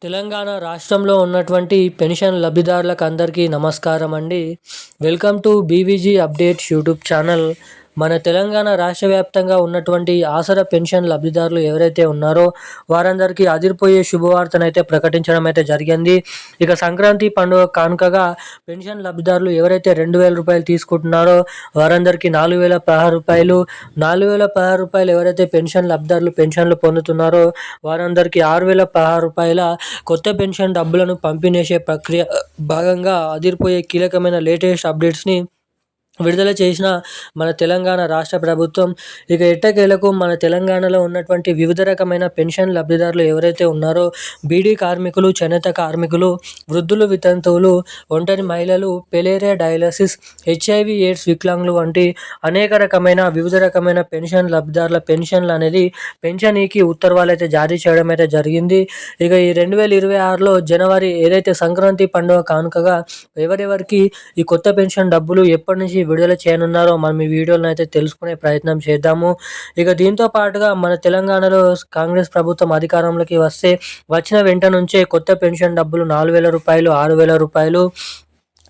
తెలంగాణ రాష్ట్రంలో ఉన్నటువంటి పెన్షన్ లబ్ధిదారులకు అందరికీ నమస్కారం అండి. Welcome to BVG updates YouTube channel. మన తెలంగాణ రాష్ట్ర వ్యాప్తంగా ఉన్నటువంటి ఆసరా పెన్షన్ లబ్ధిదారులు ఎవరైతే ఉన్నారో వారందరికీ అదిరిపోయే శుభవార్తనైతే ప్రకటించడం అయితే జరిగింది. ఇక సంక్రాంతి పండుగ కానుకగా పెన్షన్ లబ్ధిదారులు ఎవరైతే 2,000 రూపాయలు తీసుకుంటున్నారో వారందరికీ 4,016 రూపాయలు, 4,016 రూపాయలు ఎవరైతే పెన్షన్ లబ్ధిదారులు పెన్షన్లు పొందుతున్నారో వారందరికీ 6,016 రూపాయల కొత్త పెన్షన్ డబ్బులను పంపిణీ చేసే ప్రక్రియ భాగంగా అదిరిపోయే కీలకమైన లేటెస్ట్ అప్డేట్స్ని విడుదల చేసిన మన తెలంగాణ రాష్ట్ర ప్రభుత్వం. ఇక ఎట్టకేలకు మన తెలంగాణలో ఉన్నటువంటి వివిధ రకమైన పెన్షన్ లబ్ధిదారులు ఎవరైతే ఉన్నారో బీడీ కార్మికులు, చేనేత కార్మికులు, వృద్ధులు, వితంతువులు, ఒంటరి మహిళలు, పెలేరియా డయాలసిస్, హెచ్ఐవి ఎయిడ్స్ వికలాంగులు వంటి అనేక రకమైన వివిధ రకమైన పెన్షన్ లబ్ధిదారుల పెన్షన్లు అనేది పెన్షనీకి ఉత్తర్వులు అయితే జారీ చేయడం అయితే జరిగింది. ఇక ఈ 2026లో జనవరి ఏదైతే సంక్రాంతి పండుగ కానుకగా ఎవరెవరికి ఈ కొత్త పెన్షన్ డబ్బులు ఎప్పటి నుంచి విడుదల చేయనున్నారో మనం ఈ వీడియోలో అయితే తెలుసుకునే ప్రయత్నం చేద్దాము. ఇక దీంతో పాటుగా మన తెలంగాణలో కాంగ్రెస్ ప్రభుత్వం అధికారంలోకి వచ్చిన వెంట నుంచే కొత్త పెన్షన్ డబ్బులు 4,000 రూపాయలు, 6,000 రూపాయలు,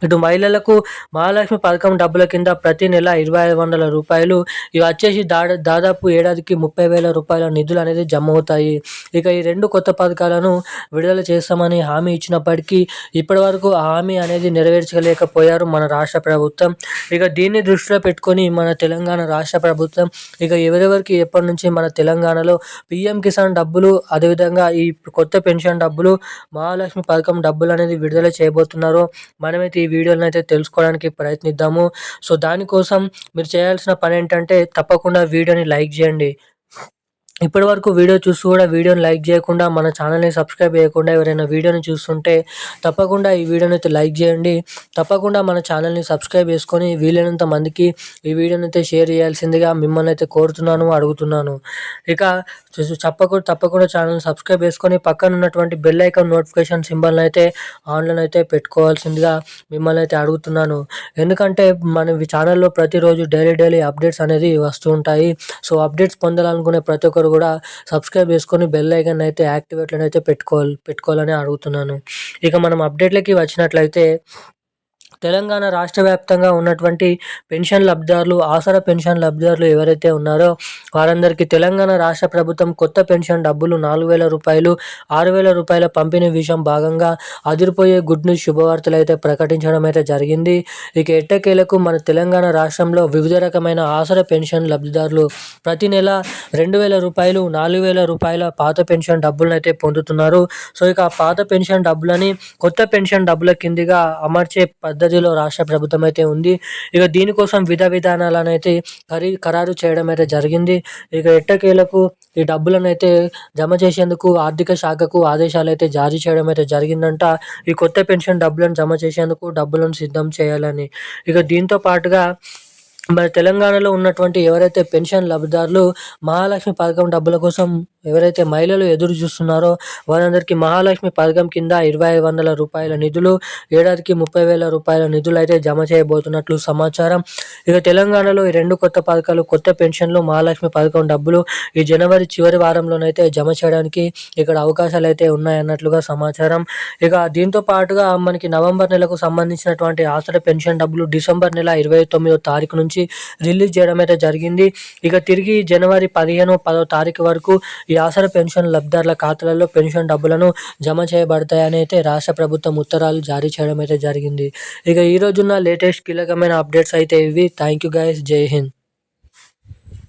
ఇటు మహిళలకు మహాలక్ష్మి పథకం డబ్బుల కింద ప్రతి నెల 2,500 రూపాయలు ఇవి వచ్చేసి దాదాపు ఏడాదికి 30,000 రూపాయల నిధులు అనేది జమ అవుతాయి. ఇక ఈ రెండు కొత్త పథకాలను విడుదల చేస్తామని హామీ ఇచ్చినప్పటికీ ఇప్పటి వరకు ఆ హామీ అనేది నెరవేర్చలేకపోయారు మన రాష్ట్ర ప్రభుత్వం. ఇక దీన్ని దృష్టిలో పెట్టుకొని మన తెలంగాణ రాష్ట్ర ప్రభుత్వం ఇక ఎవరెవరికి ఎప్పటి నుంచి మన తెలంగాణలో పిఎం కిసాన్ డబ్బులు, అదేవిధంగా ఈ కొత్త పెన్షన్ డబ్బులు, మహాలక్ష్మి పథకం డబ్బులు అనేది విడుదల చేయబోతున్నారో మనమైతే ఈ వీడియోని అయితే తెలుసుకోవడానికి ప్రయత్నిద్దాము. సో దానికోసం మీరు చేయాల్సిన పని ఏంటంటే తప్పకుండా వీడియోని లైక్ చేయండి. ఇప్పటి వరకు వీడియో చూస్తూ కూడా వీడియోని లైక్ చేయకుండా మన ఛానల్ని సబ్స్క్రైబ్ చేయకుండా ఎవరైనా వీడియోని చూస్తుంటే తప్పకుండా ఈ వీడియోని అయితే లైక్ చేయండి. తప్పకుండా మన ఛానల్ని సబ్స్క్రైబ్ చేసుకొని వీలైనంత మందికి ఈ వీడియోని అయితే షేర్ చేయాల్సిందిగా మిమ్మల్ని అయితే కోరుతున్నాను, అడుగుతున్నాను. ఇక తప్పకుండా ఛానల్ని సబ్స్క్రైబ్ చేసుకొని పక్కన ఉన్నటువంటి బెల్ ఐకాన్ నోటిఫికేషన్ సింబల్ని అయితే ఆన్లైన్ అయితే పెట్టుకోవాల్సిందిగా మిమ్మల్ని అయితే అడుగుతున్నాను. ఎందుకంటే మన ఛానల్లో ప్రతిరోజు డైలీ అప్డేట్స్ అనేది వస్తూ ఉంటాయి. సో అప్డేట్స్ పొందాలనుకునే ప్రతి ఒక్కరు కూడా సబ్స్క్రైబ్ చేసుకొని బెల్ ఐకాన్ అయితే యాక్టివేట్లో అయితే పెట్టుకోవాలని అడుగుతున్నాను. ఇక మనం అప్డేట్లకి వచ్చినట్లయితే తెలంగాణ రాష్ట్ర వ్యాప్తంగా ఉన్నటువంటి పెన్షన్ లబ్ధిదారులు, ఆసరా పెన్షన్ లబ్ధిదారులు ఎవరైతే ఉన్నారో వారందరికీ తెలంగాణ రాష్ట్ర ప్రభుత్వం కొత్త పెన్షన్ డబ్బులు 4,000 రూపాయలు, 6,000 రూపాయల పంపిణీ విషయం భాగంగా అదిరిపోయే గుడ్ న్యూస్ శుభవార్తలు అయితే ప్రకటించడం అయితే జరిగింది. ఇక ఎట్టకేలకు మన తెలంగాణ రాష్ట్రంలో వివిధ రకమైన ఆసరా పెన్షన్ లబ్ధిదారులు ప్రతి నెల 2,000 రూపాయలు, 4,000 రూపాయల పాత పెన్షన్ డబ్బులను అయితే పొందుతున్నారు. సో ఇక ఆ పాత పెన్షన్ డబ్బులని కొత్త పెన్షన్ డబ్బుల కిందిగా అమర్చే పద్ధతిలో రాష్ట్ర ప్రభుత్వం అయితే ఉంది. ఇక దీనికోసం విధానాలను అయితే ఖరారు చేయడం అయితే జరిగింది. ఇక ఎట్టకేలకు ఈ డబ్బులను అయితే జమ చేసేందుకు ఆర్థిక శాఖకు ఆదేశాలు అయితే జారీ చేయడం అయితే జరిగిందంట. ఈ కొత్త పెన్షన్ డబ్బులను జమ చేసేందుకు డబ్బులను సిద్ధం చేయాలని. ఇక దీంతో పాటుగా మన తెలంగాణలో ఉన్నటువంటి ఎవరైతే పెన్షన్ లబ్ధిదారులు మహాలక్ష్మి పథకం డబ్బుల కోసం ఎవరైతే మహిళలు ఎదురు చూస్తున్నారో వారందరికీ మహాలక్ష్మి పథకం కింద 2,500 రూపాయల నిధులు, ఏడాదికి 30,000 రూపాయల నిధులు అయితే జమ చేయబోతున్నట్లు సమాచారం. ఇక తెలంగాణలో ఈ రెండు కొత్త పథకాలు, కొత్త పెన్షన్లు, మహాలక్ష్మి పథకం డబ్బులు ఈ జనవరి చివరి వారంలోనైతే జమ చేయడానికి ఇక్కడ అవకాశాలు అయితే ఉన్నాయన్నట్లుగా సమాచారం. ఇక దీంతో పాటుగా మనకి నవంబర్ నెలకు సంబంధించినటువంటి ఆసరా పెన్షన్ డబ్బులు డిసెంబర్ నెల 29వ తారీఖు నుంచి రిలీజ్ చేయడం అయితే జరిగింది. ఇక తిరిగి జనవరి 15, 10వ తారీఖు వరకు ఈ ఆసరా పెన్షన్ లబ్ధిదారుల ఖాతాలలో పెన్షన్ డబ్బులను జమ చేయబడతాయని అయితే రాష్ట్ర ప్రభుత్వం ఉత్తర్వులు జారీ చేయడం అయితే జరిగింది. ఇక ఈ రోజున్న లేటెస్ట్ కీలకమైన అప్డేట్స్ అయితే ఇవి. Thank you guys. జై హింద్.